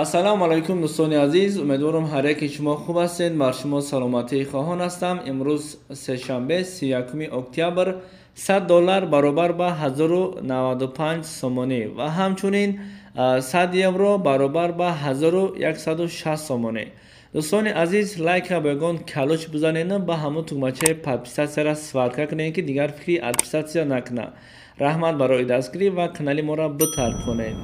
السلام علیکم دوستان عزیز، امیدوارم هر یک شما خوب هستین. بر شما سلامتی خواهان هستم. امروز سه شنبه 31 اکتبر $100 برابر به 1095 سومانی و همچنین 100 یورو برابر به 1160 سومانی. دوستان عزیز، لایک بگون کلوچ بزنین، به همون تومچه پادپیساتسیا را سوارکا کنین که دیگر فکری ادپیساتسیا نکنه. رحمت برای دستگیری و کانال ما را بترکونین.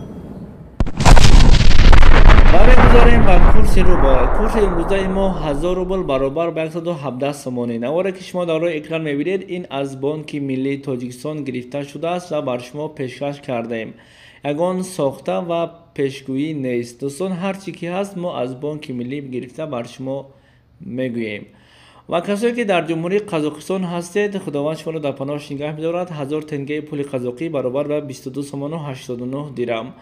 بگذاریم با کورس روبل. کورس امروزه ما 1000 روبل برابر به 117 سومانی. نواره که شما در روی اکران میبینید این از بانک ملی تاجیکستان گرفته شده است و بر شما پیشکش کرده ایم. یگان ساخته و پیشگویی نیست. دوستان، هر چی که هست ما از بانک ملی گرفته بر شما میگوییم. و کسایی که در جمهوری قزاقستان هستید، خداوند شما را در پناهش نگه می‌دارد. 1000 تنگه پول قزاقی برابر به 22 سومان و 89 درم.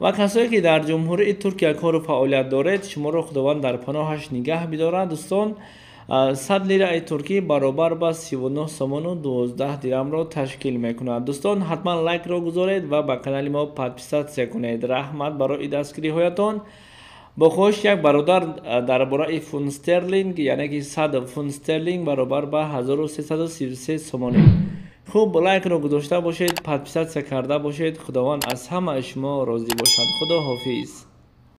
و کسایی که در جمهوری ترکیه کار و فعالیت دارید، شما را خداوند در پناهش نگه می‌دارد. دوستان، 100 لیره ترکی برابر با 39 سومان و 12 درم را تشکیل می‌کند. دوستان، حتما لایک را گذارید و به کانال ما پادپیساتسیا کنید. رحمت برای دستگیری هایتان. با خوش یک برادر درباره فون استرلینگ، یعنی که 100 فون استرلینگ برابر به 1333 سومانی. خوب لایک رو گذاشته باشید، پادپیساتسیا کرده باشید. خداوند از همه شما راضی باشد. خدا حافظ.